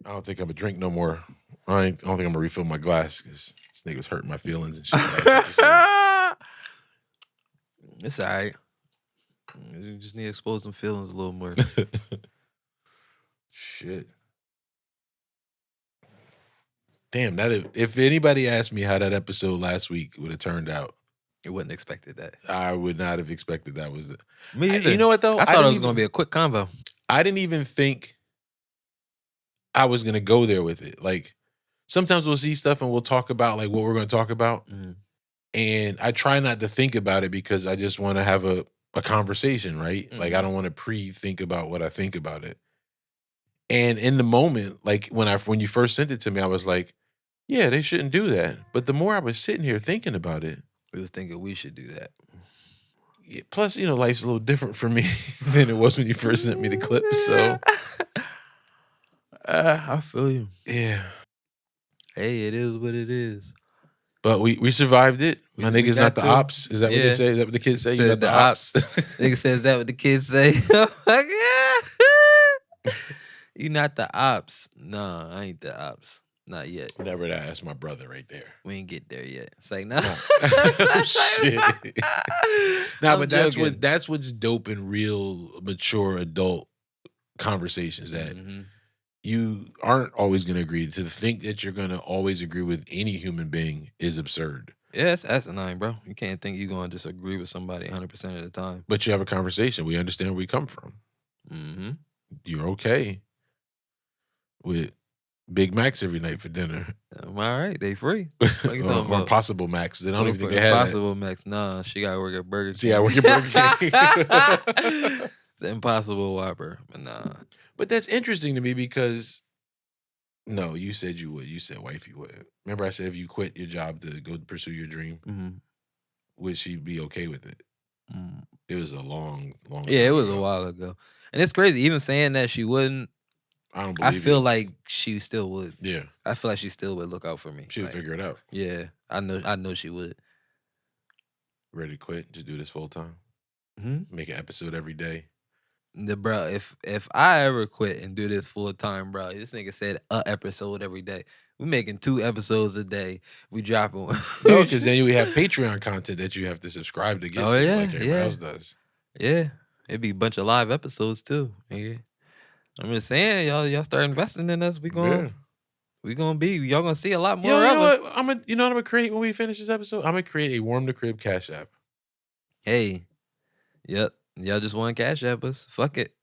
I don't think I'm gonna drink no more. I don't think I'm gonna refill my glass because this nigga was hurting my feelings and shit. It's all right. You just need to expose them feelings a little more. Shit. Damn, if anybody asked me how that episode last week would have turned out, You wouldn't expected that. I would not have expected that was it. Me either. You know what though? I thought it was gonna be a quick convo. I didn't even think I was gonna go there with it. Like sometimes we'll see stuff and we'll talk about like what we're gonna talk about. Mm. And I try not to think about it because I just want to have a conversation, right? Mm-hmm. Like I don't want to pre-think about what I think about it. And in the moment, like when you first sent it to me, I was like, yeah, they shouldn't do that. But the more I was sitting here thinking about it, we was thinking we should do that. Yeah, plus, life's a little different for me than it was when you first sent me the clip. So I feel you. Yeah. Hey, it is what it is. But we survived it. My nigga's not the ops. Is that what they say? Is that what the kids say? You got the ops. Nigga says that what the kids say. You not the ops. No, I ain't the ops. Not yet. Never that. That's my brother right there. We ain't get there yet. It's like, nah. Shit. Nah, but that's what's dope in real mature adult conversations that you aren't always going to agree. To think that you're going to always agree with any human being is absurd. Yeah, that's asinine, bro. You can't think you're going to disagree with somebody 100% of the time. But you have a conversation. We understand where we come from. Mm-hmm. You're okay with Big Macs every night for dinner. I'm all right. They free. What you talking or Possible Macs. They don't even think they have Impossible Macs. Nah, she got to work at Burger King. She got to work at Burger King. The Impossible Whopper. But nah. But that's interesting to me because, no, you said you would. You said wifey would. Remember I said if you quit your job to go pursue your dream, would she be okay with it? It was a long time it was a while ago. And it's crazy. Even saying that she wouldn't, I feel like she still would. Yeah. I feel like she still would look out for me. She would figure it out. Yeah. I know she would. Ready to quit? Just do this full time? Mm-hmm. Make an episode every day? Bro, if I ever quit and do this full time, bro, this nigga said a episode every day. We making 2 episodes a day. We dropping one. No, because then we have Patreon content that you have to subscribe to get to, like everybody else does. Yeah. It'd be a bunch of live episodes too. Yeah. I'm just saying, y'all start investing in us. Y'all gonna see a lot more. You know what? I'm gonna create when we finish this episode? I'm gonna create a Warm the Crib Cash App. Hey. Yep. Y'all just want Cash App us. Fuck it.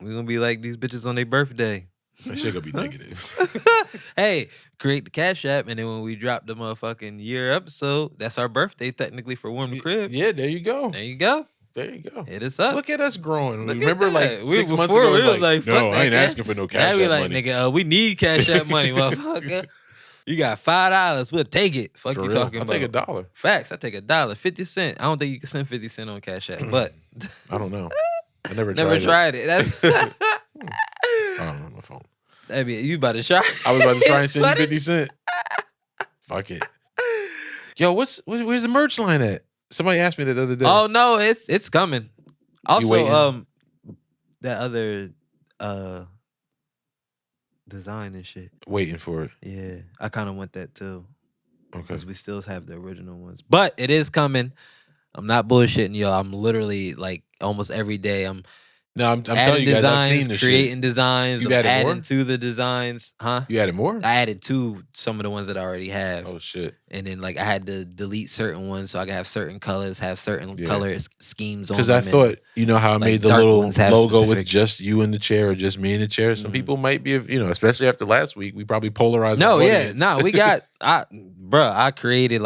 We're gonna be like these bitches on their birthday. That shit gonna be negative. Hey, create the Cash App, and then when we drop the motherfucking year episode, that's our birthday technically for Warm the Crib. Yeah, there you go. There you go. There you go. Hit us up. Look at us growing. Remember, like 6 months before, ago, we was like, no, I ain't asking for no Cash App money. Now we money. like, nigga, we need Cash App money, motherfucker. You got $5. We'll take it. Fuck for you real? talking about? I'll take $1. Facts. I take $1. 50 cents. I don't think you can send 50 cents on Cash App, but I don't know. I never tried it. I don't know my phone. I mean, you about to try? I was about to try and send you 50 cents. Fuck it. Yo, where's the merch line at? Somebody asked me that the other day. Oh no, it's coming. Also, that other design and shit. Waiting for it. Yeah, I kind of want that too. Okay. Because we still have the original ones, but it is coming. I'm not bullshitting y'all. I'm literally like almost every day. I'm telling you guys, I've seen this creating shit. designs. You I'm adding more? to the designs, huh? You added more? I added to some of the ones that I already have. Oh shit! And then like I had to delete certain ones so I could have certain colors, have certain color schemes on them. Because I thought, how I made the little logo with just you in the chair or just me in the chair. Some people might be, especially after last week, we probably polarized. We got, I created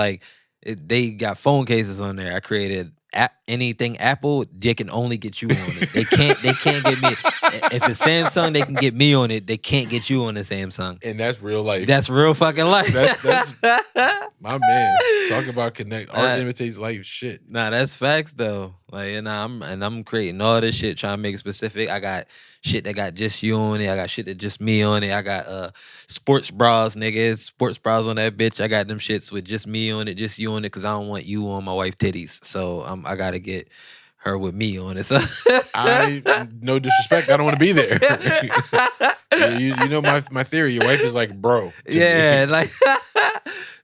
they got phone cases on there. I created anything Apple, they can only get you on it. They can't get me. If it's Samsung, they can get me on it. They can't get you on the Samsung. And that's real life. That's real fucking life. That's my man. Talk about connect. Art imitates life. Shit. Nah, that's facts though. I'm creating all this shit, trying to make it specific. I got shit that got just you on it. I got shit that just me on it. I got sports bras, nigga. Sports bras on that bitch. I got them shits with just me on it, just you on it, because I don't want you on my wife titties. So I gotta get her with me on it. So no disrespect, I don't want to be there. you know my theory. Your wife is like bro. Yeah, like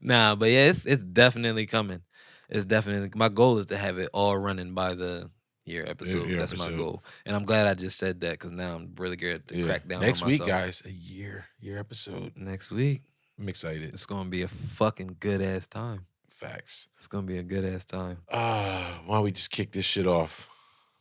nah, but yeah, it's definitely coming. It's definitely my goal is to have it all running by the year episode. That's my goal, and I'm glad I just said that because now I'm really good to crack down. Next on week, myself. guys, a year episode. Next week, I'm excited. It's gonna be a fucking good ass time. Facts. It's gonna be a good ass time. Why don't we just kick this shit off?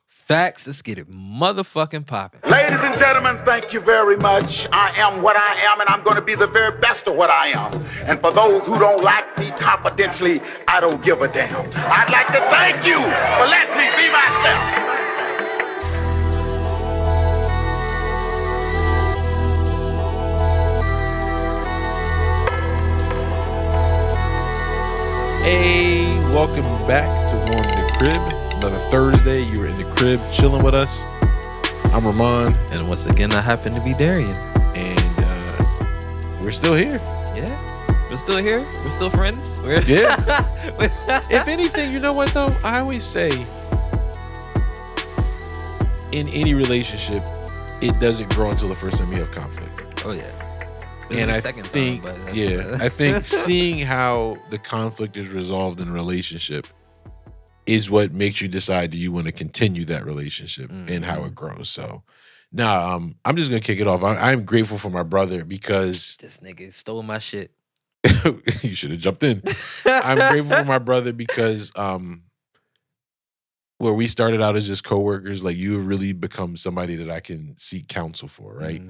Facts. Let's get it motherfucking popping. Ladies and gentlemen, thank you very much. I am what I am, and I'm going to be the very best of what I am. And for those who don't like me confidentially, I don't give a damn. I'd like to thank you for letting me be myself. Hey, welcome back to Warm in the Crib. Another Thursday, you were in the crib chilling with us. I'm Rahmonn. And once again, I happen to be Darien. And we're still here. Yeah, we're still here. We're still friends. Yeah. If anything, you know what though? I always say in any relationship, it doesn't grow until the first time you have conflict. Oh, yeah. And I think, I think seeing how the conflict is resolved in a relationship is what makes you decide, do you want to continue that relationship and how it grows. So I'm just going to kick it off. I'm grateful for my brother because this nigga stole my shit. You should have jumped in. I'm grateful for my brother because where we started out as just coworkers, like you have really become somebody that I can seek counsel for, right?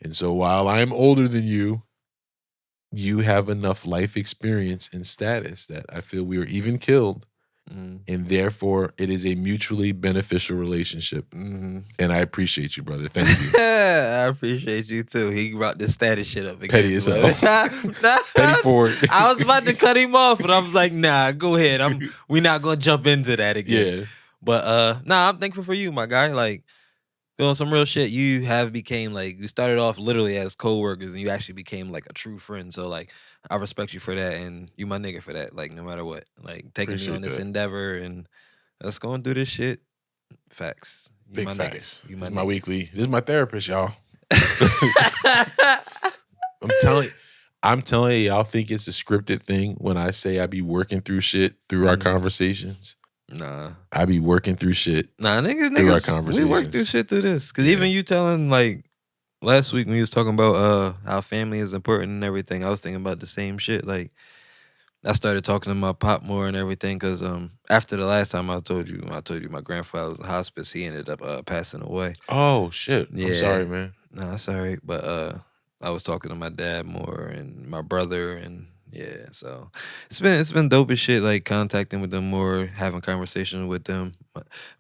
And so while I'm older than you, you have enough life experience and status that I feel we were even killed. And therefore, it is a mutually beneficial relationship. And I appreciate you, brother. Thank you. I appreciate you, too. He brought this status shit up again. Petty as hell. Petty Ford. I was about to cut him off, but I was like, nah, go ahead. We're not going to jump into that again. Yeah. But, I'm thankful for you, my guy. Like, on some real shit, you have became, like, you started off literally as co-workers, and you actually became, like, a true friend. So, like, I respect you for that, and you my nigga for that, like, no matter what. Like, taking me on this endeavor, and let's go and do this shit. Facts. You Big my facts. Nigga. You this is nigga. my weekly. This is my therapist, y'all. I'm telling you, y'all think it's a scripted thing when I say I be working through shit through our conversations. Nah. I be working through shit. Nah, niggas, we work through shit through this. Because even you telling, like, last week when you was talking about how family is important and everything, I was thinking about the same shit. Like, I started talking to my pop more and everything because after the last time I told you my grandfather was in hospice, he ended up passing away. Oh, shit. Yeah. I'm sorry, man. Nah, sorry. But I was talking to my dad more and my brother and yeah, so it's been dope as shit, like contacting with them more, having conversations with them.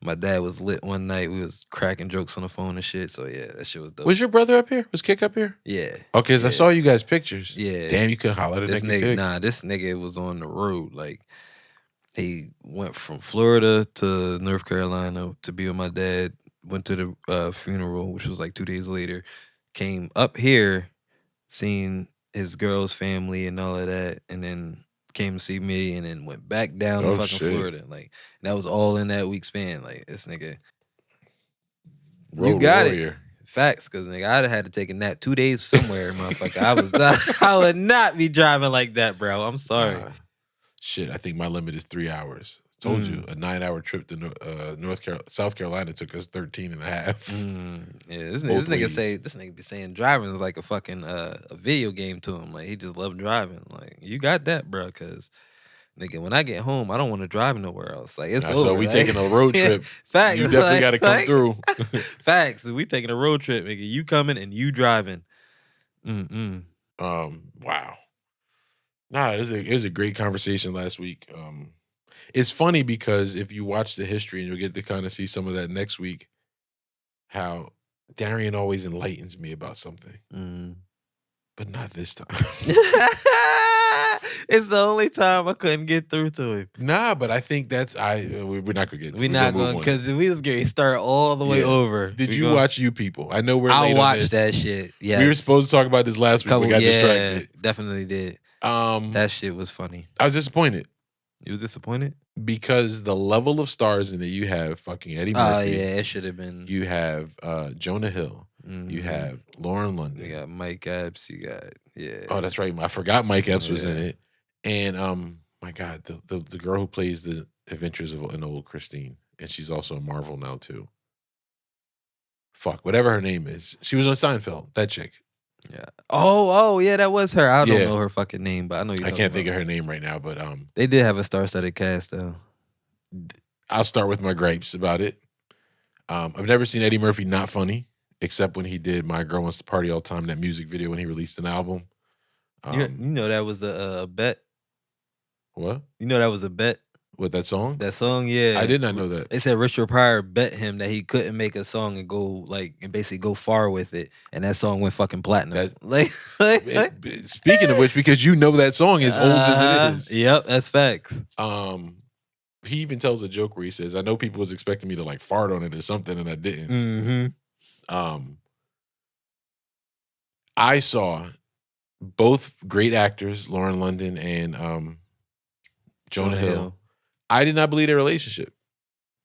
My dad was lit one night. We was cracking jokes on the phone and shit. So yeah, that shit was dope. Was your brother up here? Was Kick up here? Yeah. Okay, because I saw you guys' pictures. Yeah. Damn, you could holler at this nigga. Kick. Nah, this nigga was on the road. Like he went from Florida to North Carolina to be with my dad. Went to the funeral, which was like 2 days later. Came up here, seen his girl's family and all of that, and then came to see me, and then went back down to fucking Florida. Like that was all in that week span. Like this nigga, you got it. Facts, because nigga, I'd have had to take a nap 2 days somewhere, motherfucker. I would not be driving like that, bro. I'm sorry. Shit, I think my limit is 3 hours. Told you, a 9-hour trip to South Carolina took us 13 and a half. Yeah, this nigga be saying driving is like a fucking a video game to him. Like he just loved driving. Like you got that, bro. Because nigga, when I get home, I don't want to drive nowhere else. Like it's over. So we taking a road trip. Facts. You definitely got to come through. Facts. We taking a road trip, nigga. You coming and you driving. Wow. Nah, it was a great conversation last week. It's funny because if you watch the history and you'll get to kind of see some of that next week, how Darien always enlightens me about something. But not this time. It's the only time I couldn't get through to him. Nah, but I think that's we're not gonna get. We're not going because we was getting started all the way over. Did you watch You People? I know we're. I watched that shit. Yeah, we were supposed to talk about this last week. We got distracted. Definitely did. That shit was funny. I was disappointed. You was disappointed? Because the level of stars in it, you have fucking Eddie Murphy. Oh yeah, it should have been. You have Jonah Hill. Mm-hmm. You have Lauren London. You got Mike Epps. You got Oh, that's right. I forgot Mike Epps was in it. And my God, the girl who plays the Adventures of an Old Christine, and she's also a Marvel now too. Fuck, whatever her name is, she was on Seinfeld. That chick. Yeah. Oh, yeah, that was her. I don't know her fucking name, but I know you. I can't think of her name right now, but they did have a star-studded cast though. I'll start with my gripes about it. I've never seen Eddie Murphy not funny, except when he did "My Girl Wants to Party All the Time," that music video when he released an album. You know that was a bet. What? You know that was a bet. What, that song? That song, yeah. I did not know that. They said Richard Pryor bet him that he couldn't make a song and basically go far with it, and that song went fucking platinum. Speaking of which, because you know that song as old as it is. Yep, that's facts. He even tells a joke where he says, "I know people was expecting me to like fart on it or something, and I didn't." Mm-hmm. I saw both great actors, Lauren London and Jonah Hill. I did not believe their relationship.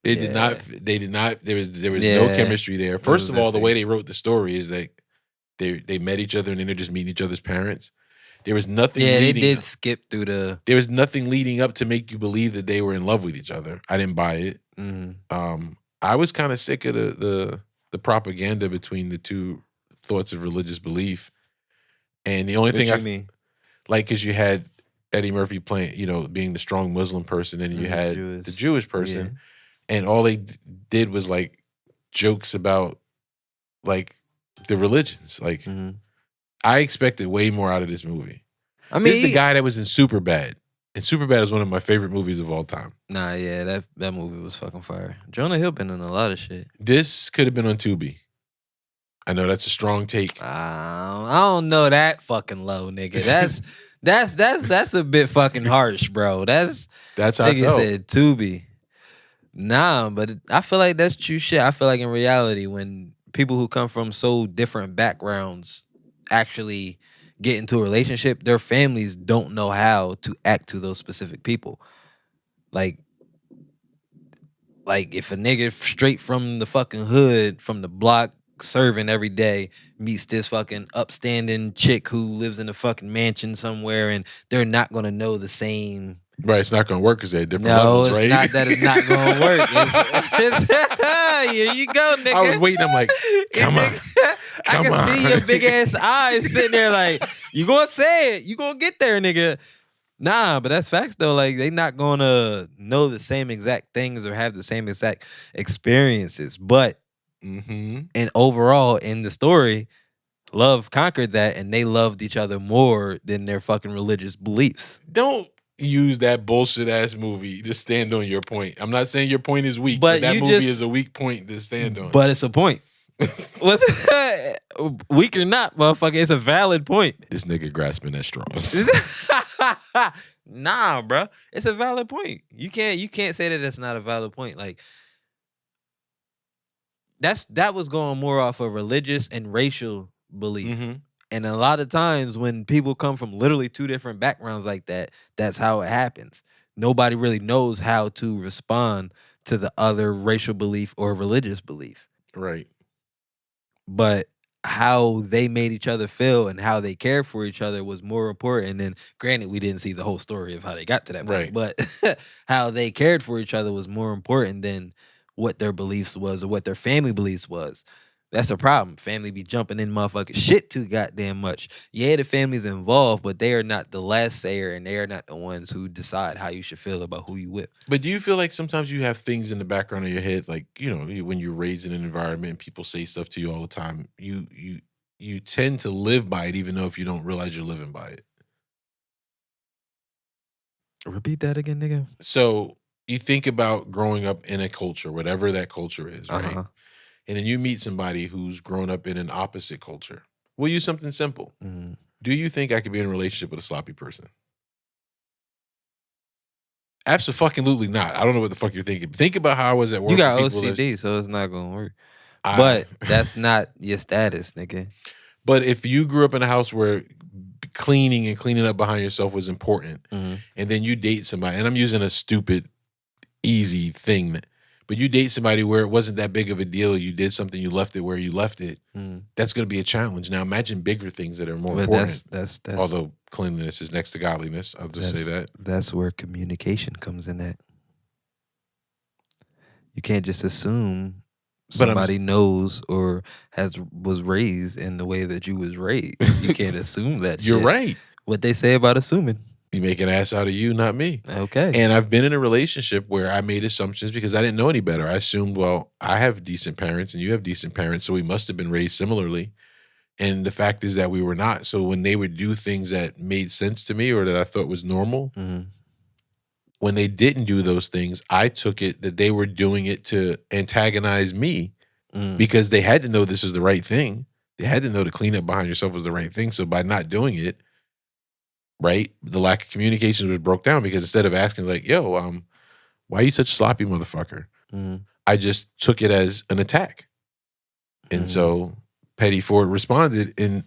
They did not. There was no chemistry there. First of all, the way they wrote the story is that they met each other and then they're just meeting each other's parents. There was nothing. Yeah, they did skip through the. There was nothing leading up to make you believe that they were in love with each other. I didn't buy it. I was kind of sick of the propaganda between the two thoughts of religious belief, and the only thing I mean, like, because you had Eddie Murphy playing, being the strong Muslim person, and you had the Jewish person, and all they did was like jokes about like the religions. Like, I expected way more out of this movie. I mean, this is the guy that was in Superbad, and Superbad is one of my favorite movies of all time. Nah, yeah, that movie was fucking fire. Jonah Hill been in a lot of shit. This could have been on Tubi. I know that's a strong take. I don't know that fucking low, nigga. That's a bit fucking harsh, bro. That's how I felt. Said Tubi. Nah, but I feel like that's true shit. I feel like in reality, when people who come from so different backgrounds actually get into a relationship, their families don't know how to act to those specific people. Like if a nigga straight from the fucking hood, from the block, serving every day, meets this fucking upstanding chick who lives in a fucking mansion somewhere, and they're not gonna know the same. Right, it's not gonna work because they have different levels, right? No, it's not that it's not gonna work. Here you go, nigga. I was waiting. I'm like, come on. I can see your big ass eyes sitting there like, you gonna say it. You gonna get there, nigga. Nah, but that's facts though. Like, they not gonna know the same exact things or have the same exact experiences. But and overall in the story, love conquered that, and they loved each other more than their fucking religious beliefs. Don't use that bullshit ass movie to stand on your point. I'm not saying your point is weak, but that movie is a weak point to stand on. But it's a point. Weak or not, motherfucker, it's a valid point. This nigga grasping at straws. Nah, bro, it's a valid point. You can't say that it's not a valid point. Like, that was going more off of religious and racial belief. And a lot of times when people come from literally two different backgrounds like that, that's how it happens. Nobody really knows how to respond to the other racial belief or religious belief. Right. But how they made each other feel and how they cared for each other was more important. And then, granted, we didn't see the whole story of how they got to that point, but how they cared for each other was more important than what their beliefs was or what their family beliefs was. That's a problem. Family be jumping in motherfucking shit too goddamn much. Yeah, the family's involved, but they are not the last sayer, and they are not the ones who decide how you should feel about who you with. But do you feel like sometimes you have things in the background of your head, like, when you're raised in an environment and people say stuff to you all the time, you tend to live by it, even though if you don't realize you're living by it? Repeat that again, nigga. So you think about growing up in a culture, whatever that culture is, right? And then you meet somebody who's grown up in an opposite culture. We'll use something simple. Do you think I could be in a relationship with a sloppy person? Absolutely not. I don't know what the fuck you're thinking. Think about how I was at work. You got OCD, so it's not going to work. But that's not your status, nigga. But if you grew up in a house where cleaning up behind yourself was important, and then you date somebody, and I'm using a stupid easy thing. But you date somebody where it wasn't that big of a deal. You did something, you left it where you left it. That's going to be a challenge. Now imagine bigger things that are more important. That's although cleanliness is next to godliness. I'll just say that. That's where communication comes in at. You can't just assume somebody knows or was raised in the way that you was raised. You can't assume that You're right. What they say about assuming. You make an ass out of you, not me. Okay. And I've been in a relationship where I made assumptions because I didn't know any better. I assumed, well, I have decent parents and you have decent parents, so we must have been raised similarly. And the fact is that we were not. So when they would do things that made sense to me or that I thought was normal, when they didn't do those things, I took it that they were doing it to antagonize me because they had to know this was the right thing. They had to know to clean up behind yourself was the right thing. So by not doing it, right, the lack of communication was broke down because instead of asking like, yo, why are you such a sloppy motherfucker? I just took it as an attack. And so Petty Ford responded in.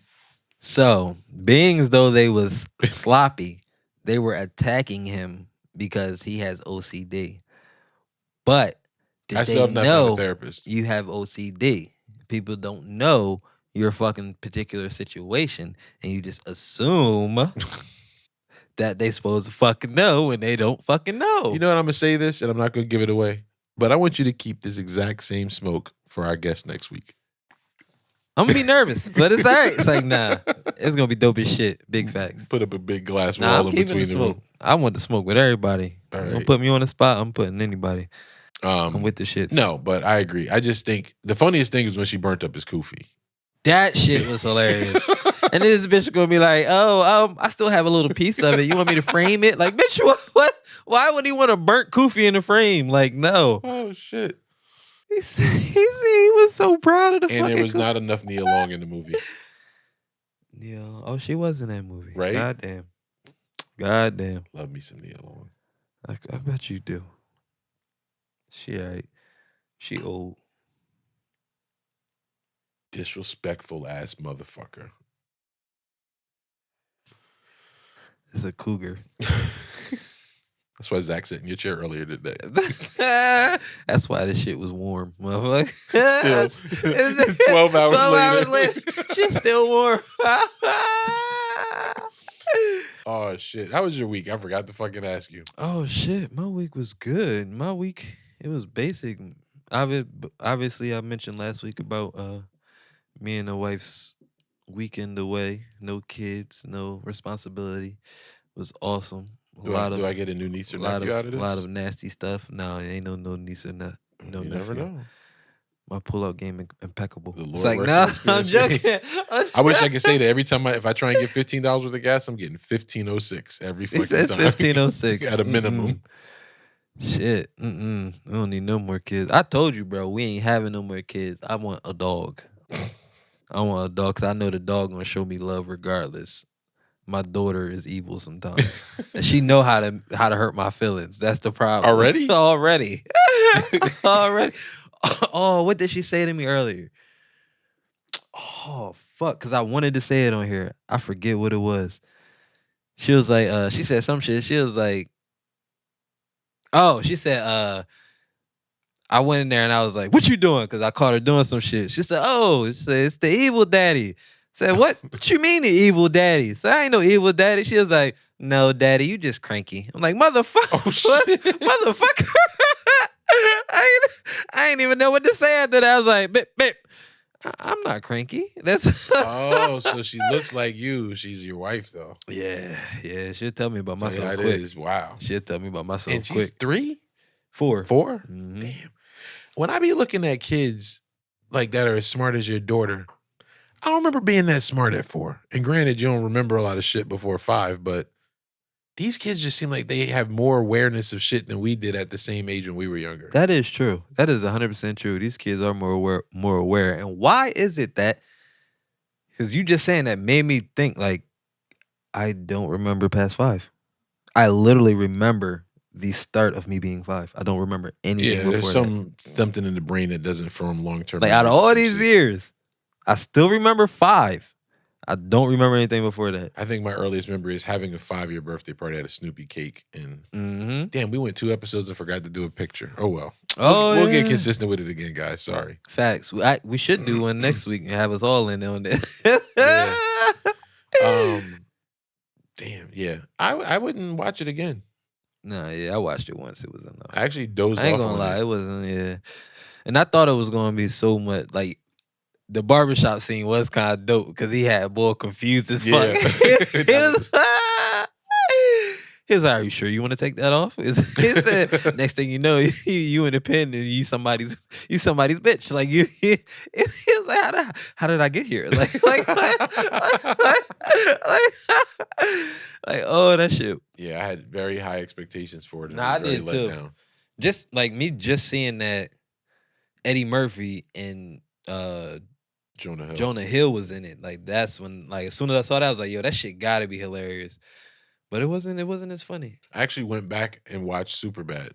So being as though they was sloppy, they were attacking him because he has OCD. But did they know you have OCD? People don't know your fucking particular situation, and you just assume that they supposed to fucking know when they don't fucking know. You know what? I'm gonna say this, and I'm not gonna give it away, but I want you to keep this exact same smoke for our guest next week. I'm gonna be nervous, but it's all right. It's like, nah, it's gonna be dope as shit. Big facts. Put up a big glass wall in between the room. I want to smoke with everybody. All right. Don't put me on the spot. I'm putting anybody. I'm with the shits. No, but I agree. I just think the funniest thing is when she burnt up his kufi. That shit was hilarious. And then this bitch gonna be like, I still have a little piece of it. You want me to frame it? Like, bitch, what? Why would he want a burnt kufi in the frame? Like, no. Oh shit. He was so proud of the fucking And there was not enough Nia Long in the movie. Yeah. Oh, she was in that movie. Right? Goddamn. Love me some Nia Long. I bet you do. She all right. She old. Disrespectful ass motherfucker. It's a cougar. That's why Zach sat in your chair earlier today. That's why this shit was warm, motherfucker. Still, 12 hours later. She's still warm. Oh, shit. How was your week? I forgot to fucking ask you. Oh, shit. My week was good. My week, it was basic. Obviously, I mentioned last week about me and the wife's weekend away. No kids, no responsibility. It was awesome. Do I get a new niece or nephew out of this? A lot of nasty stuff. No, it ain't no niece or no nephew. You never know. My pull-out game impeccable. The Lord it's like, no, I'm joking. I wish I could say that every time if I try and get $15 worth of gas, I'm getting 1506 every fucking time. 1506 at a minimum. Shit. We don't need no more kids. I told you, bro, we ain't having no more kids. I want a dog. I want a dog because I know the dog gonna show me love regardless. My daughter is evil sometimes. And she know how to hurt my feelings. That's the problem. Already? Already. Oh, what did she say to me earlier? Oh, fuck. Because I wanted to say it on here. I forget what it was. She was like, she said some shit. She was like, she said, I went in there and I was like, what you doing? Because I caught her doing some shit. She said, it's the evil daddy. I said, what you mean the evil daddy? So I ain't no evil daddy. She was like, no, daddy, you just cranky. I'm like, motherfucker. Oh, shit. Motherfucker. I ain't even know what to say after that. I was like, babe, I'm not cranky. That's so she looks like you. She's your wife, though. Yeah. She'll tell me about myself quick. It is. Wow. She'll tell me about myself and quick. She's 3? 4. 4? Mm-hmm. Damn. When I be looking at kids like that are as smart as your daughter, I don't remember being that smart at 4. And granted, you don't remember a lot of shit before 5, but these kids just seem like they have more awareness of shit than we did at the same age when we were younger. That is true. That is 100% true. These kids are more aware. And why is it that? Because you just saying that made me think like, I don't remember past 5. I literally remember the start of me being 5. I don't remember anything before there's something in the brain that doesn't form long-term. Like out of all these years, I still remember 5. I don't remember anything before that. I think my earliest memory is having a 5-year birthday party at a Snoopy cake. And damn, we went 2 episodes and forgot to do a picture. Oh, well. We'll get consistent with it again, guys. Sorry. Facts. We should do one next week and have us all in on that. Damn, yeah. I wouldn't watch it again. No, yeah, I watched it once. It was enough. I actually dozed off on it. I ain't gonna lie. It wasn't, yeah. And I thought it was gonna be so much, like, the barbershop scene was kind of dope because he had boy confused as fuck. He was like, "Are you sure you want to take that off?" He said, "Next thing you know, you in the pen and you somebody's bitch." Like you, he was like, "How did I get here?" Like, oh, that shit. Yeah, I had very high expectations for it. Nah, I did too. Down. Just like me, just seeing that Eddie Murphy and Jonah Hill was in it. Like that's when, like, as soon as I saw that, I was like, "Yo, that shit gotta be hilarious." But it wasn't as funny. I actually went back and watched Superbad.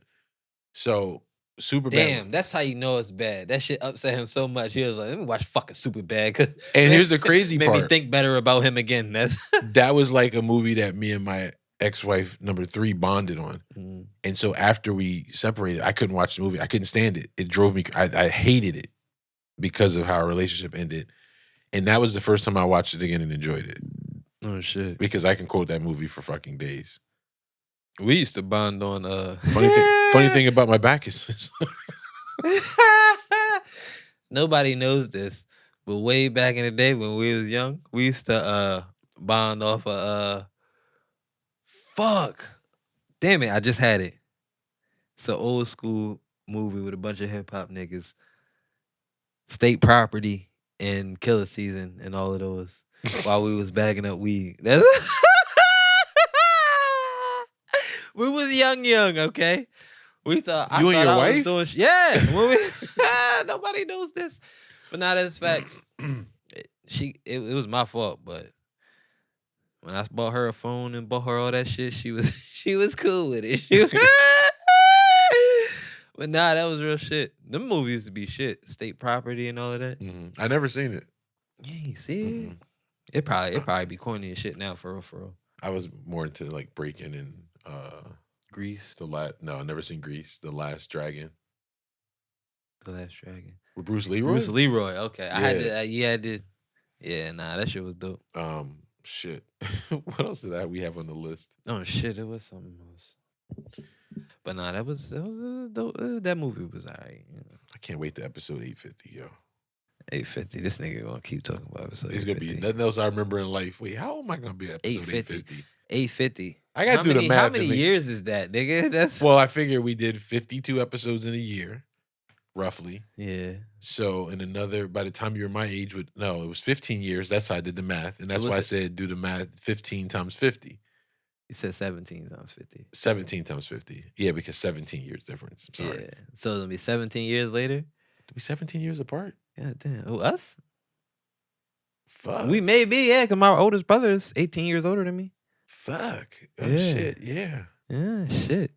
So Superbad. Damn, that's how you know it's bad. That shit upset him so much. He was like, "Let me watch fucking Superbad." And here's the crazy part. Made me think better about him again. That was like a movie that me and my ex-wife number 3 bonded on. Mm. And so after we separated, I couldn't watch the movie. I couldn't stand it. It drove me. I hated it because of how our relationship ended. And that was the first time I watched it again and enjoyed it. Oh shit! Because I can quote that movie for fucking days. We used to bond on. Funny thing about my back is nobody knows this, but way back in the day when we was young, we used to bond off of fuck. Damn it! I just had it. It's an old school movie with a bunch of hip hop niggas. State Property and Killer Season and all of those. While we was bagging up weed. We was young, okay? We thought you and your wife? Was doing yeah. Nobody knows this. But now that's facts. It was my fault, but when I bought her a phone and bought her all that shit, she was cool with it. But nah, that was real shit. Them movies used to be shit. State Property and all of that. Mm-hmm. I never seen it. Yeah, you see it? It probably be corny and shit now, for real. I was more into like Breaking and Grease. No, I never seen Grease. The Last Dragon. With Bruce Leroy? Bruce Leroy, okay. Yeah. I did. Yeah, nah, that shit was dope. Shit. What else did we have on the list? Oh shit, it was something else. But nah, that was dope. That movie was alright. You know. I can't wait to episode 850, yo. 850. This nigga gonna keep talking about episode. It's gonna be nothing else I remember in life. Wait, how am I gonna be at episode 850? 850. I gotta do the math. How many years is that, nigga? Well, I figure we did 52 episodes in a year, roughly. Yeah. So in another, by the time you were my age, it was 15 years. That's how I did the math, and that's why I said do the math. 15 times 50. You said 17 times 50. 17 times 50. Yeah, because 17 years difference. I'm sorry. Yeah. So it'll be 17 years later. It'll be 17 years apart. God damn. Oh, us? Fuck. We may be, yeah, because my oldest brother is 18 years older than me. Fuck. Oh, shit. Yeah. Yeah, shit.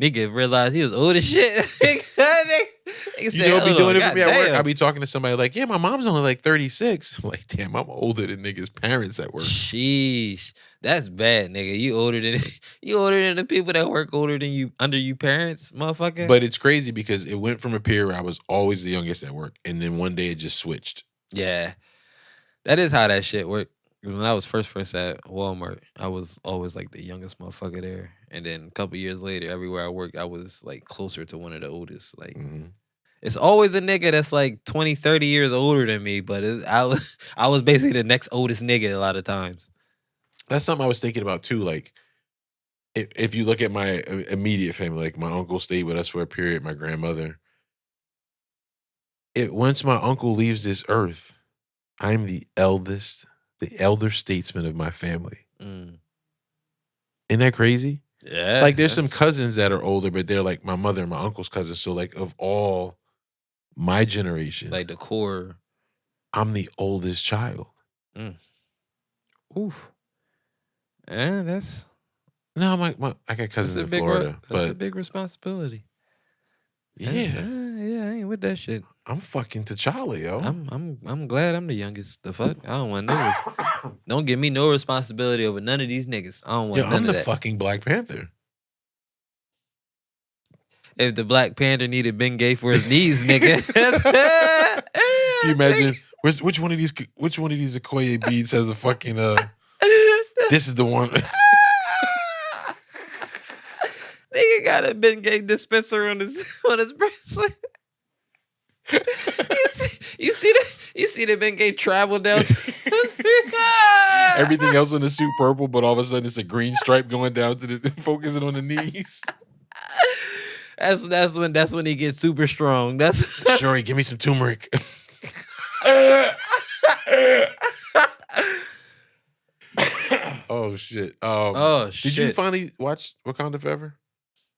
Nigga realized he was old as shit. You know, be doing it for me at work. I'll be talking to somebody like, yeah, my mom's only like 36. I'm like, damn, I'm older than niggas' parents at work. Sheesh. That's bad, nigga. You older than the people that work older than you, under you parents, motherfucker. But it's crazy because it went from a period where I was always the youngest at work, and then one day it just switched. Yeah. That is how that shit worked. When I was first at Walmart, I was always like the youngest motherfucker there. And then a couple years later, everywhere I worked, I was like closer to one of the oldest. Like, it's always a nigga that's like 20, 30 years older than me, but I was basically the next oldest nigga a lot of times. That's something I was thinking about too. Like, if you look at my immediate family, like my uncle stayed with us for a period, my grandmother. Once my uncle leaves this earth, I'm the elder statesman of my family. Isn't that crazy? Yeah. Like, there's some cousins that are older, but they're like my mother and my uncle's cousins. So, like, of all my generation, like the core, I'm the oldest child. Oof. Yeah, that's... No, I got cousins in Florida. That's a big responsibility. Yeah. Yeah, I ain't ain't with that shit. I'm fucking T'Challa, yo. I'm glad I'm the youngest. The fuck? I don't want no. Don't give me no responsibility over none of these niggas. I don't want none of that. I'm the fucking Black Panther. If the Black Panther needed Ben Gay for his knees, nigga. Can you imagine which one of these Okoye beads has a fucking this is the one. Nigga got a Ben Gay dispenser on his bracelet. You see the Ben Gay travel down everything else in the suit purple, but all of a sudden it's a green stripe going down to the focusing on the knees. That's when he gets super strong. That's Shuri, give me some turmeric. Oh shit. Did you finally watch Wakanda Forever?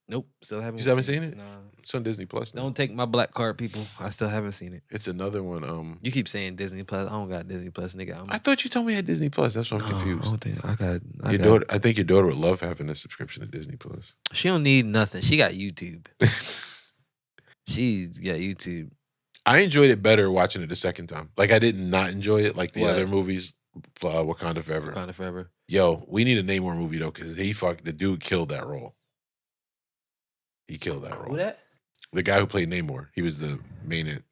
Nope, still haven't. You haven't seen it? Nah. It's on Disney Plus. Don't take my black card, people. I still haven't seen it. It's another one. You keep saying Disney Plus. I don't got Disney Plus, nigga. I thought you told me you had Disney Plus. That's why I'm confused. I don't think I got. I think your daughter would love having a subscription to Disney Plus. She don't need nothing. She got YouTube. She's got YouTube. I enjoyed it better watching it the second time. Like I did not enjoy it like the other movies. Wakanda Forever. Wakanda Forever. Yo, we need a Namor movie though, because the dude killed that role. He killed that role. Who that? The guy who played Namor. He was the main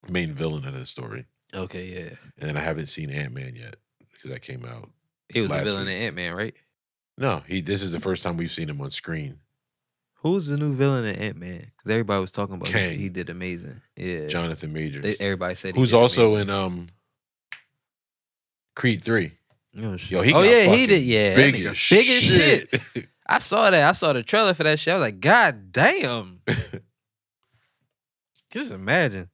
villain of the story. Okay, yeah. And then I haven't seen Ant-Man yet because that came out. He was a villain in Ant-Man, right? No, this is the first time we've seen him on screen. Who's the new villain in Ant-Man? Because everybody was talking about Kang. He did amazing. Yeah, Jonathan Majors. Everybody said who's also amazing. In Creed 3. Oh, shit. Yo, he did. Yeah, big as shit. I saw that. I saw the trailer for that shit. I was like, God damn. Just imagine.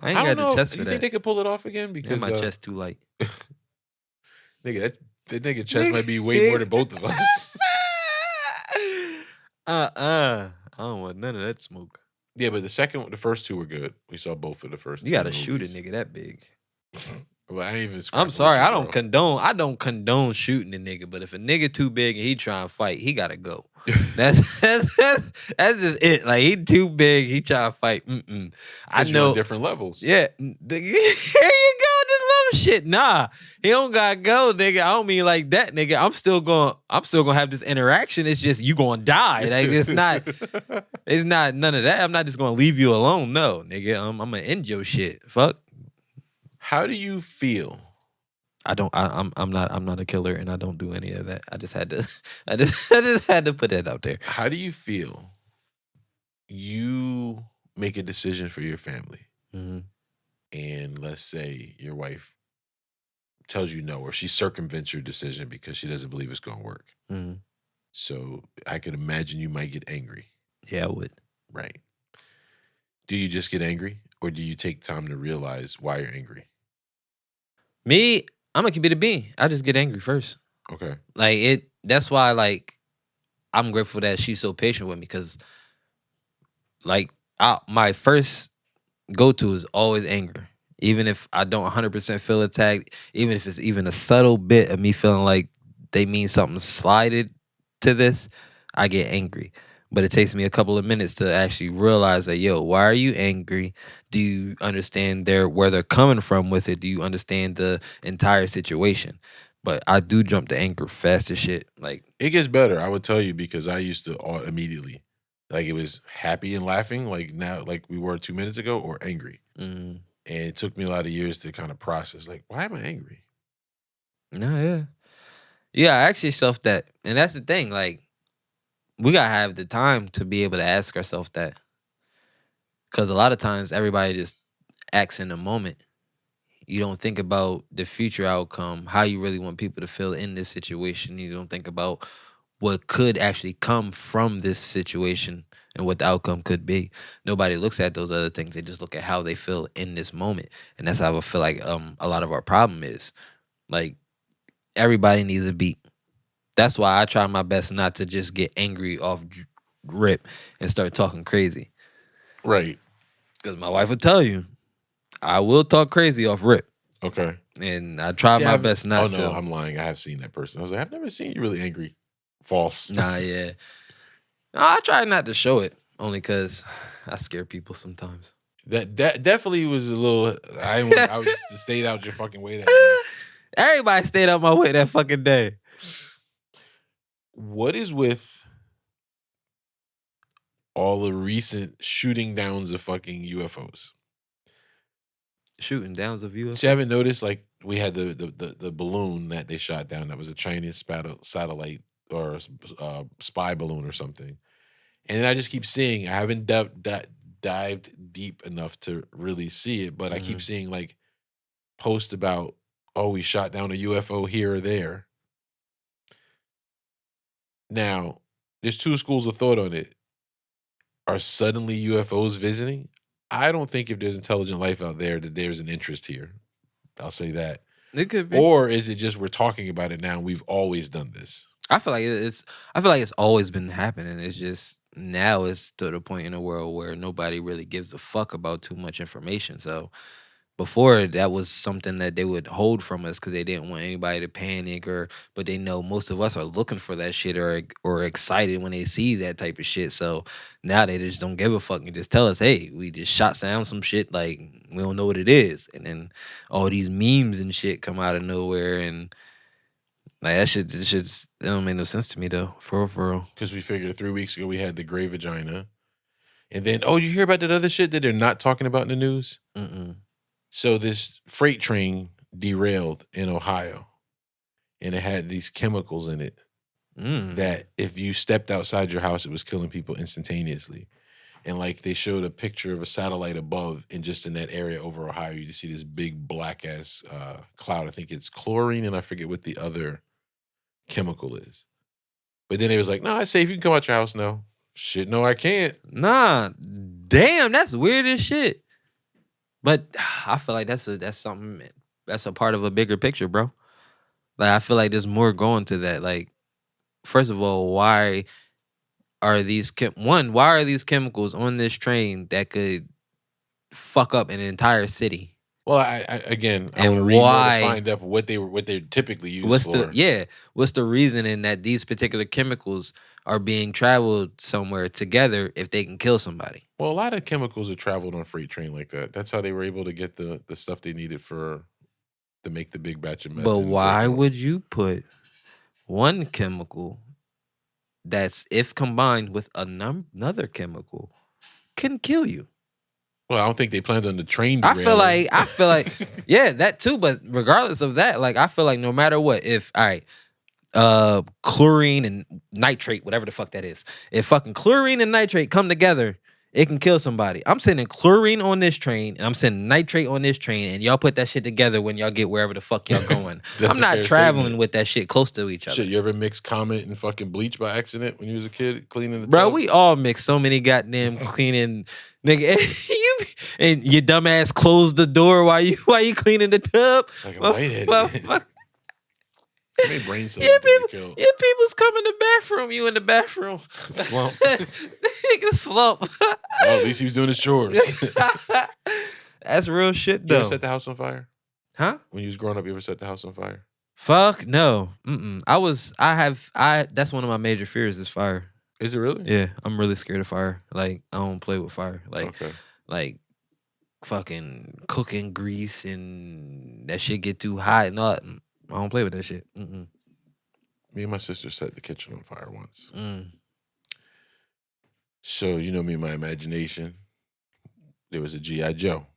I ain't got the chest for that. You think they could pull it off again? Because my chest too light. Nigga, that nigga chest might be way more than both of us. I don't want none of that smoke. Yeah, but the first two were good. We saw both of the first two. You gotta shoot a nigga that big. Well, I ain't even. I'm sorry, I don't condone shooting a nigga, but if a nigga too big and he trying to fight, he gotta go. That's just it. Like he too big, he trying to fight. I know different levels. Yeah, here you go. This level shit. Nah, he don't gotta go, nigga. I don't mean like that, nigga. I'm still gonna have this interaction. It's just you gonna die. Like it's not none of that. I'm not just gonna leave you alone. No, nigga. I'm gonna end your shit. Fuck. How do you feel? I'm not a killer and I don't do any of that. I just had to put that out there. How do you feel? You make a decision for your family, and let's say your wife tells you no, or she circumvents your decision because she doesn't believe it's going to work. So I could imagine you might get angry. Yeah, I would. Right. Do you just get angry, or do you take time to realize why you're angry? Me, I'm gonna keep it a bean. I just get angry first. Okay. Like that's why I'm grateful that she's so patient with me, because my first go-to is always anger. Even if I don't 100% feel attacked, even if it's even a subtle bit of me feeling like they mean something slighted to this, I get angry. But it takes me a couple of minutes to actually realize that, yo, why are you angry? Do you understand where they're coming from with it? Do you understand the entire situation? But I do jump to anger fast as shit. Like it gets better, I would tell you, because I used to immediately, like it was happy and laughing, like now, like we were 2 minutes ago, or angry. And it took me a lot of years to kind of process, like, why am I angry? No, yeah, I ask yourself that, and that's the thing, like. We gotta have the time to be able to ask ourselves that, because a lot of times everybody just acts in the moment. You don't think about the future outcome, how you really want people to feel in this situation. You don't think about what could actually come from this situation and what the outcome could be. Nobody looks at those other things. They just look at how they feel in this moment, and that's how I feel like a lot of our problem is. Like everybody needs a beat. That's why I try my best not to just get angry off rip and start talking crazy. Right. Because my wife will tell you, I will talk crazy off rip. Okay. And I try my best not to. Oh, no, I'm lying. I have seen that person. I was like, I've never seen you really angry. False. Nah, yeah. No, I try not to show it, only because I scare people sometimes. That definitely was a little. I was just stayed out your fucking way that day. Everybody stayed out my way that fucking day. What is with all the recent shooting downs of fucking UFOs? Shooting downs of UFOs? You haven't noticed, like, we had the balloon that they shot down that was a Chinese satellite or spy balloon or something. And then I just keep seeing, I haven't dived deep enough to really see it, but I keep seeing, like, posts about, oh, we shot down a UFO here or there. Now, there's two schools of thought on it. Are suddenly UFOs visiting? I don't think if there's intelligent life out there that there's an interest here. I'll say that. It could be. Or is it just we're talking about it now? We've always done this. I feel like it's always been happening. It's just now it's to the point in the world where nobody really gives a fuck about too much information. So before, that was something that they would hold from us because they didn't want anybody to panic, but they know most of us are looking for that shit or excited when they see that type of shit. So now they just don't give a fuck and just tell us, hey, we just shot down some shit, like we don't know what it is. And then all these memes and shit come out of nowhere, and like that shit it don't make no sense to me though, for real. Because we figured 3 weeks ago we had the gray vagina. And then, oh, you hear about that other shit that they're not talking about in the news? So this freight train derailed in Ohio, and it had these chemicals in it that if you stepped outside your house, it was killing people instantaneously. And like they showed a picture of a satellite above, and just in that area over Ohio, you just see this big black ass cloud. I think it's chlorine, and I forget what the other chemical is. But then it was like, no, it's safe. You can come out your house now. Shit, no, I can't. Nah, damn, that's weird as shit. But I feel like that's something that's a part of a bigger picture, bro. Like I feel like there's more going to that. Like, first of all, why are these chemicals on this train that could fuck up an entire city? Well, I want to read more to find out what they're typically used for. What's the reasoning that these particular chemicals are being traveled somewhere together if they can kill somebody? Well, a lot of chemicals are traveled on freight train like that. That's how they were able to get the stuff they needed to make the big batch of meth. But why would you put one chemical that's, if combined with another chemical, can kill you? Well, I don't think they planned on the train derailing. I feel like, yeah, that too. But regardless of that, like I feel like no matter what, if chlorine and nitrate, whatever the fuck that is, if fucking chlorine and nitrate come together, it can kill somebody. I'm sending chlorine on this train, and I'm sending nitrate on this train, and y'all put that shit together when y'all get wherever the fuck y'all going. I'm not traveling with that shit close to each other. Shit, you ever mix Comet and fucking bleach by accident when you was a kid cleaning the tub? Bro, we all mix so many goddamn cleaning, nigga. And your dumbass closed the door while you cleaning the tub. Like a whitehead. Your brain cells people's come in the bathroom. You in the bathroom. Slump. Nigga slump. Well, at least he was doing his chores. That's real shit, though. You ever set the house on fire? Huh? When you was growing up, you ever set the house on fire? Fuck no. That's one of my major fears is fire. Is it really? Yeah, I'm really scared of fire. Like, I don't play with fire. Like, okay. Like fucking cooking grease and that shit get too hot and all. I don't play with that shit. Me and my sister set the kitchen on fire once. So, you know me and my imagination. There was a G.I. Joe.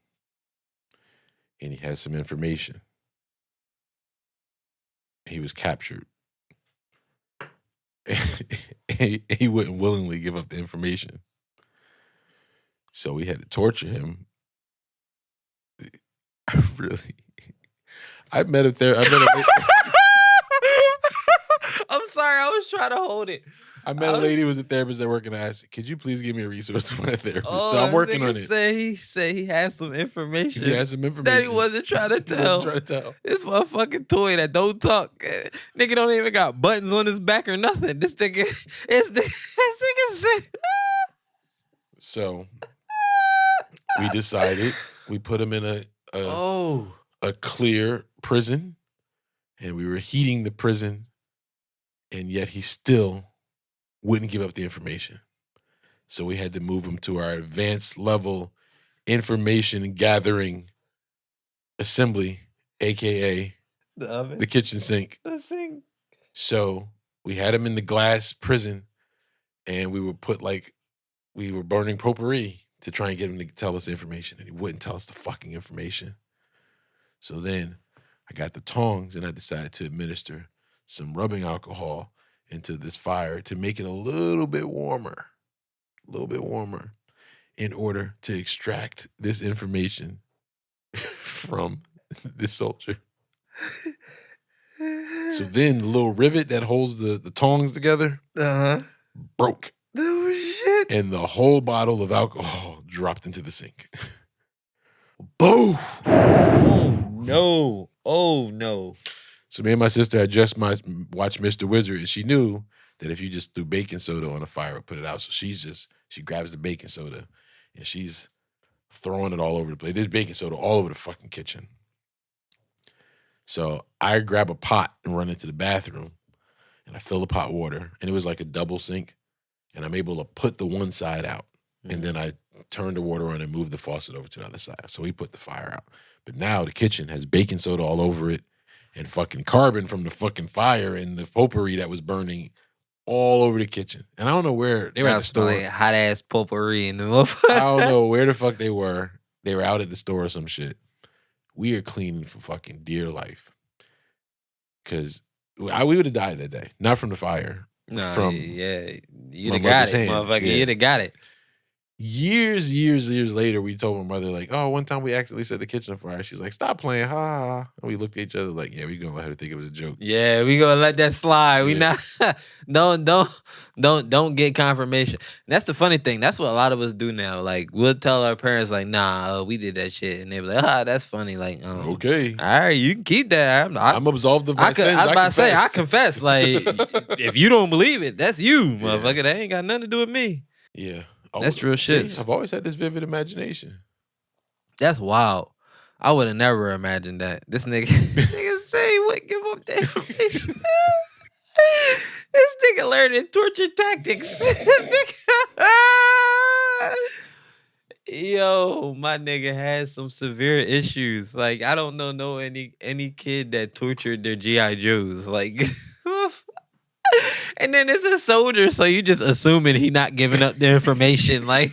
And he had some information. He was captured. He wouldn't willingly give up the information. So we had to torture him. I met him there. I'm sorry, I was trying to hold it. I met a lady who was a therapist that worked in the could you please give me a resource for that therapist? So I'm working on it. He had some information. He had some information that he wasn't trying to tell. This motherfucking toy that don't talk. Nigga don't even got buttons on his back or nothing. This nigga said. So we decided we put him in a clear prison, and we were heating the prison, and yet he still wouldn't give up the information. So we had to move him to our advanced level information gathering assembly, aka the oven, the kitchen sink. The sink. So we had him in the glass prison, and we were burning potpourri to try and get him to tell us information, and he wouldn't tell us the fucking information. So then I got the tongs, and I decided to administer some rubbing alcohol into this fire to make it a little bit warmer, in order to extract this information from this soldier. So then the little rivet that holds the tongs together broke. Oh, shit. And the whole bottle of alcohol dropped into the sink. Boom! Oh, no. So me and my sister had just watched Mr. Wizard, and she knew that if you just threw baking soda on a fire, it would put it out. So she grabs the baking soda, and she's throwing it all over the place. There's baking soda all over the fucking kitchen. So I grab a pot and run into the bathroom, and I fill the pot water, and it was like a double sink, and I'm able to put the one side out, and then I turn the water on and move the faucet over to the other side. So we put the fire out. But now the kitchen has baking soda all over it, and fucking carbon from the fucking fire and the potpourri that was burning all over the kitchen. And I don't know where they were at the store. Like hot ass potpourri in the motherfucker. I don't know where the fuck they were. They were out at the store or some shit. We are cleaning for fucking dear life. Because we would have died that day. Not from the fire. No, yeah. You'd have got it, motherfucker. Yeah. You'd have got it. Years later, we told my mother, like, oh, one time we accidentally set the kitchen on fire. She's like, stop playing, ha ha ha. And we looked at each other like, yeah, we gonna let her think it was a joke. Yeah, we gonna let that slide. We not don't get confirmation. And that's the funny thing. That's what a lot of us do now. Like, we'll tell our parents, like, nah, we did that shit. And they be like, that's funny. Like, okay. All right, you can keep that. I'm absolved of my sins. I was about to say, I confess. Like, if you don't believe it, that's you, motherfucker. That ain't got nothing to do with me. Yeah. That's real shit. See, I've always had this vivid imagination. That's wild. I would have never imagined that. This nigga say he wouldn't give up that information. This nigga learning torture tactics. Yo, my nigga had some severe issues. Like, I don't know any kid that tortured their G.I. Joes. Like, and then it's a soldier, so you just assuming he not giving up the information. Like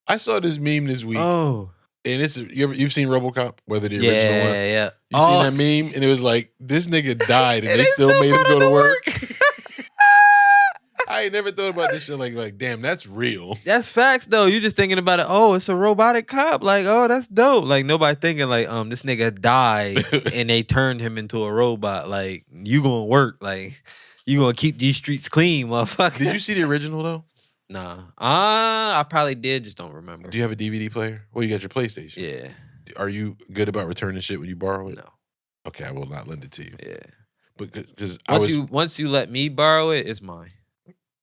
I saw this meme this week. Oh. And it's you've seen RoboCop, whether the original one. Yeah. You seen that meme? And it was like, this nigga died and they still made him go to work. I ain't never thought about this shit like, damn, that's real. That's facts though. You just thinking about it, oh, it's a robotic cop. Like, oh, that's dope. Like, nobody thinking like, this nigga died and they turned him into a robot. Like, you gonna work. Like, you gonna keep these streets clean, motherfucker. Did you see the original though? Nah. I probably did, just don't remember. Do you have a DVD player? Well, you got your PlayStation. Yeah. Are you good about returning shit when you borrow it? No. Okay, I will not lend it to you. Yeah. Because once you let me borrow it, it's mine.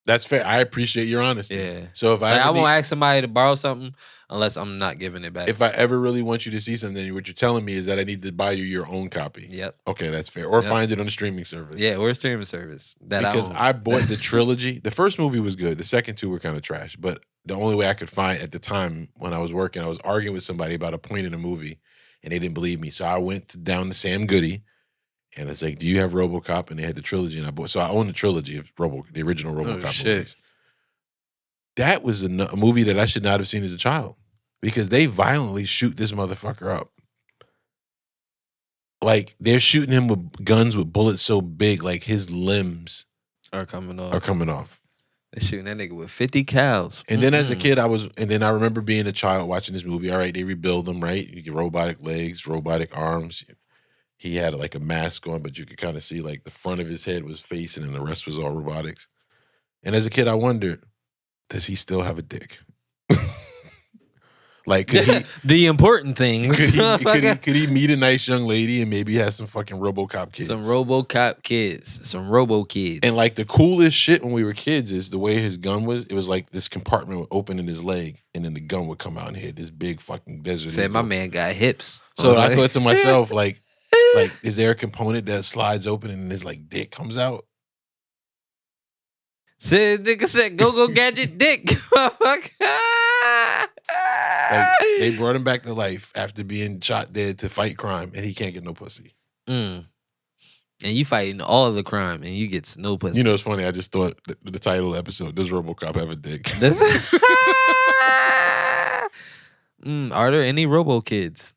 That's fair. I appreciate your honesty. Yeah. So if I won't ask somebody to borrow something unless I'm not giving it back. If I ever really want you to see something, what you're telling me is that I need to buy you your own copy. Yep. Okay, that's fair. Or find it on a streaming service. Yeah, or a streaming service. Because I bought the trilogy. The first movie was good. The second two were kind of trash. But the only way I could find at the time when I was working, I was arguing with somebody about a point in a movie, and they didn't believe me. So I went down to Sam Goody. And it's like, do you have RoboCop? And they had the trilogy, and I bought. So I own the trilogy of the original RoboCop movies. That was a movie that I should not have seen as a child because they violently shoot this motherfucker up. Like, they're shooting him with guns with bullets so big, like his limbs are coming off. They're shooting that nigga with 50 cals. And then as a kid, I remember being a child watching this movie. All right, they rebuild him, right? You get robotic legs, robotic arms. He had like a mask on, but you could kind of see like the front of his head was facing and the rest was all robotics. And as a kid, I wondered, does he still have a dick? Like, could he? The important things. Could he meet a nice young lady and maybe have some fucking RoboCop kids? Some RoboCop kids. Some Robo kids. And like the coolest shit when we were kids is the way his gun was. It was like this compartment would open in his leg and then the gun would come out and hit this big fucking desert. Said my man got hips. So I thought to myself, like, is there a component that slides open and his like dick comes out? Nigga said, go gadget dick. Like, they brought him back to life after being shot dead to fight crime, and he can't get no pussy. And you fighting all of the crime, and you get no pussy. You know, it's funny. I just thought the title of the episode, does RoboCop have a dick? Are there any Robo kids?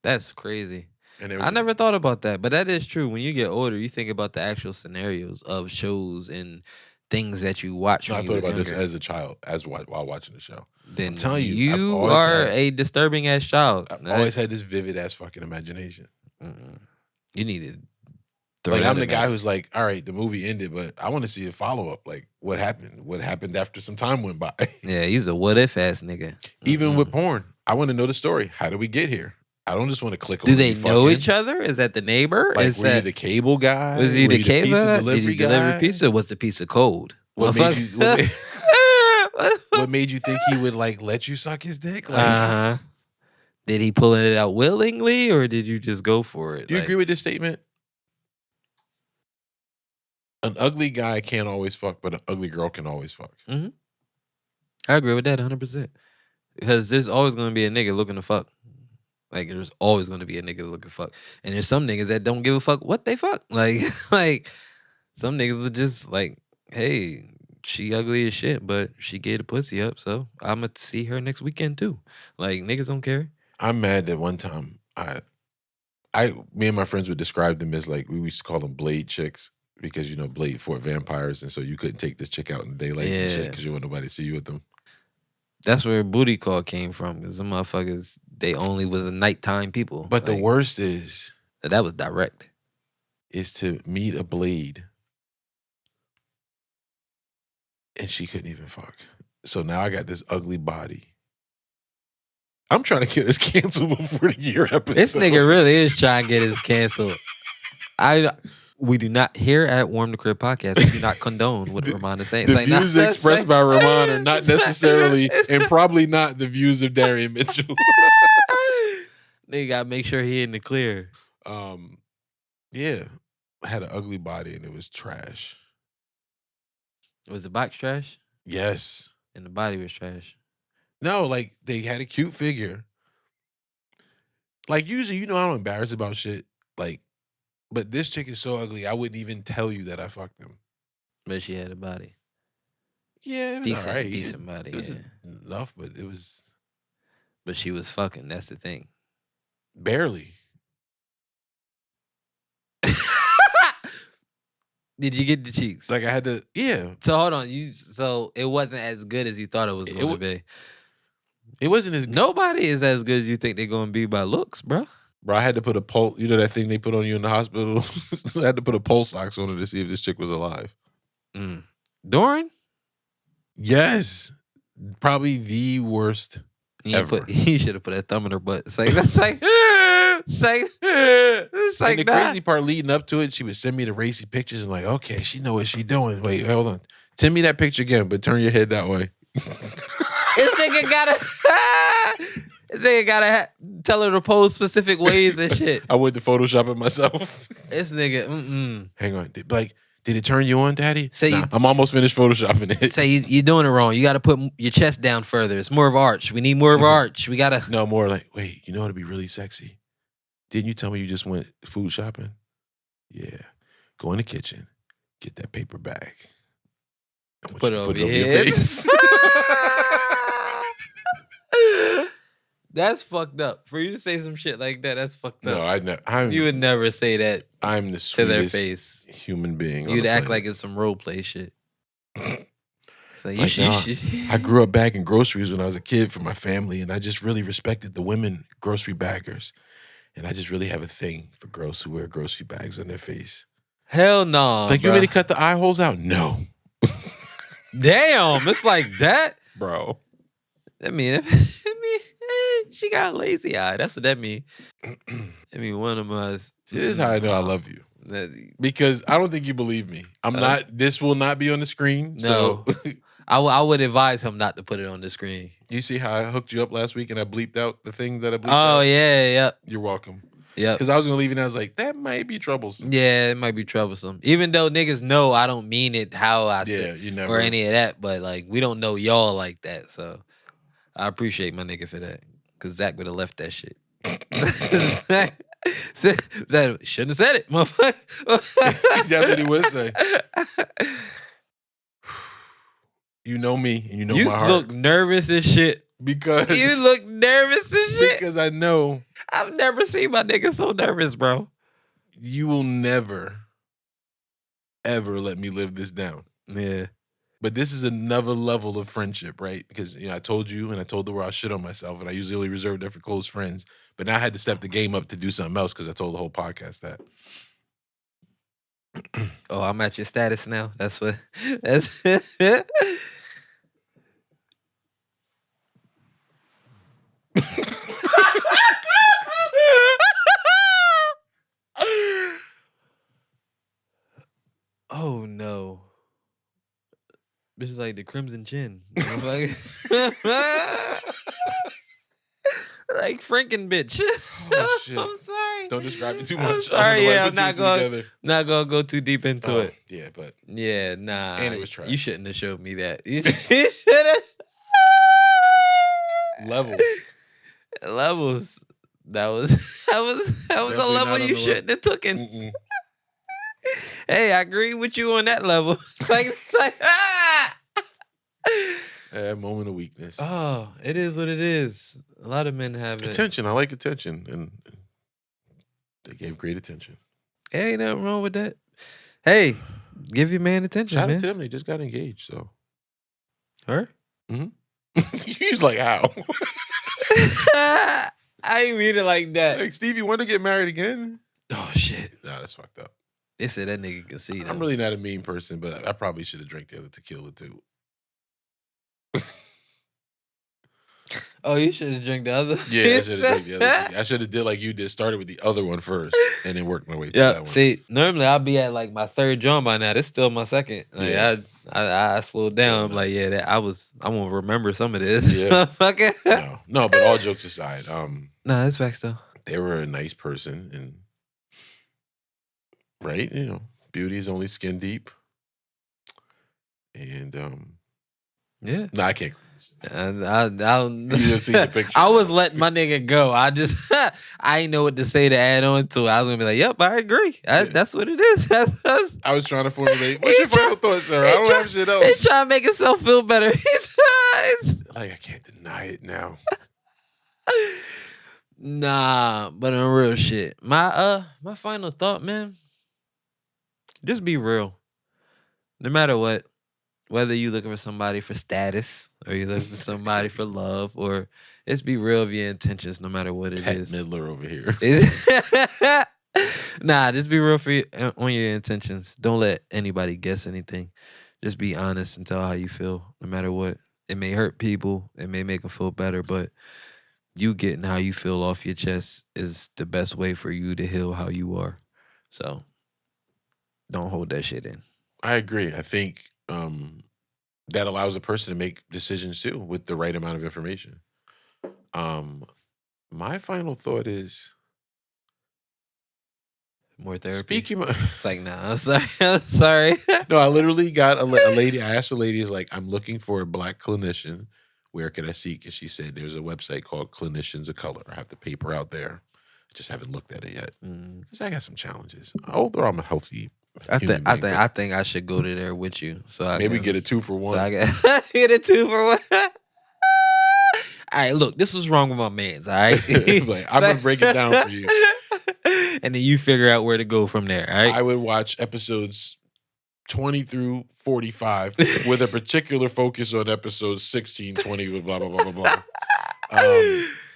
That's crazy. I never thought about that, but that is true. When you get older, you think about the actual scenarios of shows and things that you watch. No, I thought about this as a child, while watching the show. Then I'm telling you, you are a disturbing ass child. I've always had this vivid ass fucking imagination. You need to. Like, I'm the guy who's like, all right, the movie ended, but I want to see a follow up. Like, what happened? What happened after some time went by? Yeah, he's a what if ass nigga. Even with porn, I want to know the story. How did we get here? I don't just want to click. Do they know each other? Is that the neighbor? Like, were you the cable guy? Was he the cable pizza guy? delivery Did he guy? deliver pizza? Or was the pizza cold? What made you think he would like let you suck his dick? Like, Did he pull it out willingly, or did you just go for it? Do you agree with this statement? An ugly guy can't always fuck, but an ugly girl can always fuck. I agree with that 100%. Because there's always going to be a nigga looking to fuck. Like, there's always going to be a nigga looking to fuck. And there's some niggas that don't give a fuck what they fuck. Like some niggas are just like, hey, she ugly as shit, but she gave the pussy up, so I'm going to see her next weekend too. Like, niggas don't care. I'm mad that one time, me and my friends would describe them as like, we used to call them blade chicks. Because, you know, Blade fought vampires, and so you couldn't take this chick out in the daylight and shit because you want nobody to see you with them. That's where booty call came from, because the motherfuckers, they only was a nighttime people. But the worst is... That was direct. Is to meet a Blade, and she couldn't even fuck. So now I got this ugly body. I'm trying to get us canceled before the year episode. This nigga really is trying to get us canceled. We do not, here at Warm the Crib Podcast, we do not condone what Rahmonn is saying. The views expressed by Rahmonn are not necessarily, and probably not, the views of Darien Mitchell. Nigga gotta make sure he in the clear. Yeah. I had an ugly body and it was trash. Was the box trash? Yes. And the body was trash? No, like, they had a cute figure. Like, usually, you know, I'm embarrassed about shit. Like, but this chick is so ugly, I wouldn't even tell you that I fucked him. But she had a body. Yeah, it was decent body. It was enough, but it was... But she was fucking, that's the thing. Barely. Did you get the cheeks? Like, I had to... Yeah. So, hold on. So, it wasn't as good as you thought it was going to be. It wasn't as... Nobody is as good as you think they're going to be by looks, bro. Bro, I had to put a pulse. You know that thing they put on you in the hospital? I had to put a pulse ox on it to see if this chick was alive. Doran? Yes. Probably the worst ever. He should have put a thumb in her butt. It's like, that's like, and the crazy part leading up to it, she would send me the racy pictures and like, okay, she know what she doing. Wait, hold on. Send me that picture again, but turn your head that way. This nigga gotta tell her to pose specific ways and shit. I went to Photoshop it myself. This nigga, Hang on. Did it turn you on, Daddy? Say I'm almost finished Photoshopping it. Say you're doing it wrong. You gotta put your chest down further. It's more of arch. We need more of arch. We gotta... No, more like, wait, you know what'd be really sexy? Didn't you tell me you just went food shopping? Yeah. Go in the kitchen. Get that paper bag. Put it over your face. That's fucked up. For you to say some shit like that, that's fucked up. No, you would never say that. I'm the to their face. Human being. You'd act like it's some role play shit. I grew up bagging groceries when I was a kid for my family, and I just really respected the women grocery baggers. And I just really have a thing for girls who wear grocery bags on their face. Hell no. Like, you want me to cut the eye holes out? No. Damn, it's like that? Bro. I mean, she got a lazy eye. That's what that mean. I mean, one of us. This is how I know I love you. Because I don't think you believe me. This will not be on the screen. No. So. I would advise him not to put it on the screen. You see how I hooked you up last week and I bleeped out the thing that I bleeped out? Oh, yeah. You're welcome. Yeah. Because I was going to leave and I was like, that might be troublesome. Yeah, it might be troublesome. Even though niggas know I don't mean it how I said you never, or any of that, but like we don't know y'all like that. So I appreciate my nigga for that. Cause Zach would have left that shit. Zach shouldn't have said it, motherfucker. That's what he would say. You know me and you know my heart. You look nervous as shit. Because you look nervous as shit. Because I know. I've never seen my nigga so nervous, bro. You will never, ever let me live this down. Yeah. But this is another level of friendship, right? Because I told you and I told the world I shit on myself, and I usually only reserve that for close friends. But now I had to step the game up to do something else because I told the whole podcast that. Oh, I'm at your status now. That's what. Oh no. This is like the Crimson Chin. Like Franken bitch. Oh, shit. I'm sorry. Don't describe it too much. I'm sorry. Yeah, I'm not gonna go too deep into it. Yeah, but yeah, nah. And it was trash. You shouldn't have showed me that. You should have. Levels. That was a level you shouldn't have taken. Mm-mm. Hey, I agree with you on that level. It's like A moment of weakness. Oh, it is what it is. A lot of men have attention. I like attention, and they gave great attention. Hey, ain't nothing wrong with that. Hey, give your man attention. Shout man. out to them. They just got engaged. So her. Mm-hmm. He's like, how? I ain't mean it like that. Like, Stevie Wonder get married again? Oh shit. Nah, that's fucked up. They said that nigga can see them. I'm really not a mean person, but I probably should have drank the other tequila too. Oh, you should have drank the other. Yeah, I should have drank the other. I should have did like you did. Started with the other one first, and then worked my way to that one. See, normally I'll be at like my third drum by now. This still my second. Like, yeah, I slowed down. I'm like, yeah, I won't remember some of this. Yeah, no, but all jokes aside, nah, that's facts though. They were a nice person, and right, beauty is only skin deep, and yeah, no, I can't. And you just see the picture. I was letting my nigga go. I just I ain't know what to say to add on to it. I was gonna be like, "Yep, I agree. That's what it is." I was trying to formulate. What's your final thoughts, sir? I don't have shit else. He's trying to make himself feel better. Like I can't deny it now. Nah, but on real shit, my final thought, man. Just be real. No matter what. Whether you looking for somebody for status or you looking for somebody for love, or just be real of your intentions, no matter what it is. Midler over here. Nah, just be real on your intentions. Don't let anybody guess anything. Just be honest and tell how you feel, no matter what. It may hurt people, it may make them feel better, but you getting how you feel off your chest is the best way for you to heal how you are. So don't hold that shit in. I agree. I think that allows a person to make decisions too with the right amount of information. My final thought is more therapy. Speaking of, it's like, nah, I'm sorry. I'm sorry. No, I literally got a lady. I asked the lady, is like, I'm looking for a Black clinician. Where can I seek? And she said, there's a website called Clinicians of Color. I have the paper out there. I just haven't looked at it yet. Because I got some challenges. Although I'm a healthy I think I should go to there with you. So maybe get a 2-for-1. So I get a 2-for-1. All right, look, this was wrong with my mans. All right, like, I'm gonna break it down for you, and then you figure out where to go from there. All right, I would watch episodes 20 through 45 with a particular focus on episodes 16, 20 with blah blah blah blah blah.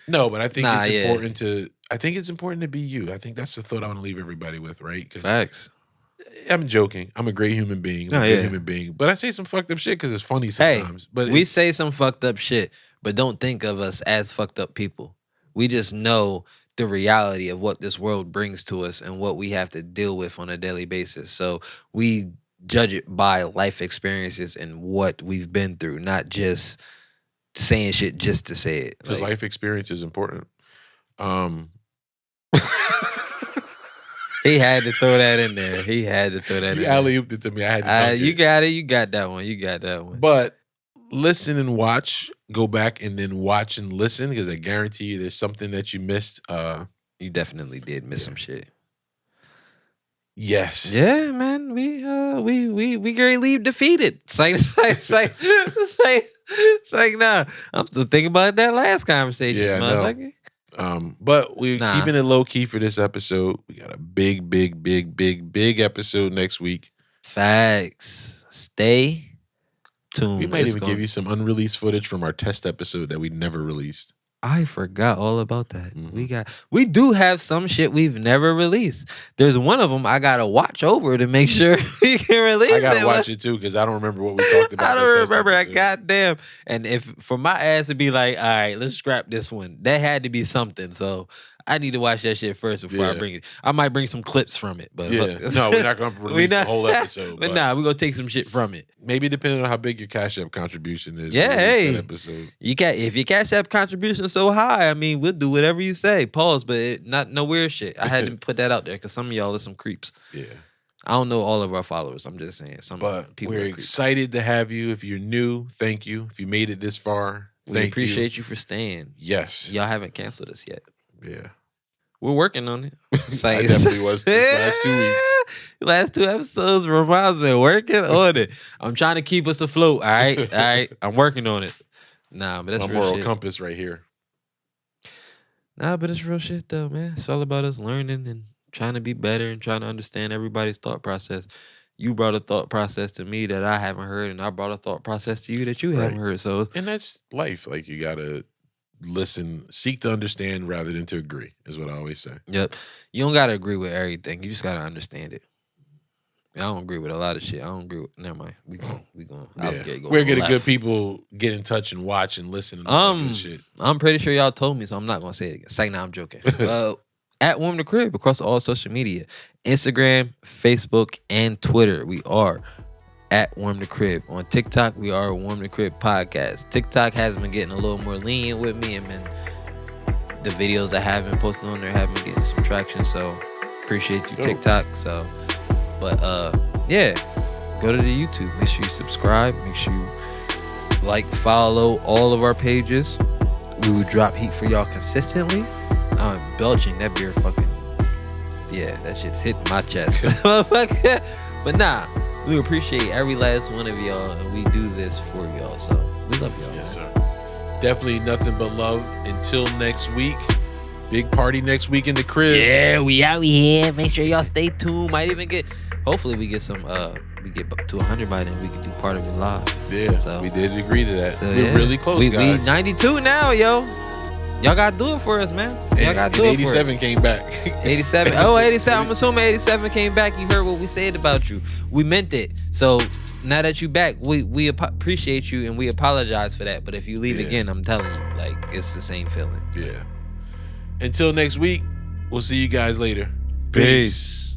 No, but I think it's important to. I think it's important to be you. I think that's the thought I want to leave everybody with, right? Facts. I'm joking. I'm a great human being. I'm a good human being. But I say some fucked up shit because it's funny sometimes. Hey, but we say some fucked up shit, but don't think of us as fucked up people. We just know the reality of what this world brings to us and what we have to deal with on a daily basis. So we judge it by life experiences and what we've been through, not just saying shit just to say it. Because life experience is important. He had to throw that in there. He had to throw that in You there. alley-ooped it to me. I had to dunk You it. got it. You got that one. You got that one. But listen and watch. Go back and then watch and listen, because I guarantee you there's something that you missed. You definitely did miss some shit. Yes. Yeah, man. We gonna leave defeated. It's like, nah. I'm still thinking about that last conversation, motherfucker. No. But we're keeping it low key for this episode. We got a big episode next week. Facts. Stay tuned. We might even give you some unreleased footage from our test episode that we never released. I forgot all about that. Mm-hmm. We do have some shit we've never released. There's one of them I gotta watch over to make sure we can release. I gotta watch it too, because I don't remember what we talked about. I don't remember that goddamn. And if for my ass to be like, all right, let's scrap this one. That had to be something. So I need to watch that shit first before I bring it. I might bring some clips from it, but no, we're not gonna release the whole episode. But we're gonna take some shit from it. Maybe depending on how big your Cash App contribution is. Yeah, hey, that episode. If your Cash App contribution is so high, I mean, we'll do whatever you say. Pause, but not no weird shit. I had to put that out there because some of y'all are some creeps. Yeah. I don't know all of our followers. I'm just saying. But we're excited to have you. If you're new, thank you. If you made it this far, we appreciate you for staying. Yes. Y'all haven't canceled us yet. Yeah. We're working on it. I definitely was this last 2 weeks. Last 2 episodes reminds me, working on it. I'm trying to keep us afloat. All right. I'm working on it. Nah, but that's my real moral shit. compass right here. Nah, but it's real shit though, man. It's all about us learning and trying to be better and trying to understand everybody's thought process. You brought a thought process to me that I haven't heard, and I brought a thought process to you that you haven't heard. So, and that's life. Like, you gotta listen, seek to understand rather than to agree, is what I always say. Yep. You don't gotta agree with everything. You just gotta understand it. I don't agree with a lot of shit. I don't agree with. Never mind. We going. We're getting good people get in touch and watch and listen. And good shit. I'm pretty sure y'all told me, so I'm not gonna say it again. Say, nah, I'm joking. At Warm the Crib across all social media, Instagram, Facebook, and Twitter. We are at Warm the Crib. On TikTok, we are Warm the Crib Podcast. TikTok has been getting a little more lenient with me, and the videos I have been posting on there have been getting some traction. So appreciate you, TikTok. So. But yeah, go to the YouTube. Make sure you subscribe. Make sure you follow all of our pages. We will drop heat for y'all consistently. I'm belching. That beer fucking, yeah, that shit's hitting my chest. But nah, we appreciate every last one of y'all, and we do this for y'all. So we love y'all. Yes, sir. Definitely nothing but love. Until next week. Big party next week in the crib. Yeah, we out here. Make sure y'all stay tuned. Might even hopefully we get some, we get to 100 by then. We can do part of it live. Yeah, so we did agree to that. So, we're really close, guys. We 92 now, yo. Y'all got to do it for us, man. Y'all got to do it for us. 87 came back. 87. Oh, 87. I'm assuming 87 came back. You heard what we said about you. We meant it. So now that you back, we appreciate you and we apologize for that. But if you leave again, I'm telling you, it's the same feeling. Yeah. Until next week, we'll see you guys later. Peace.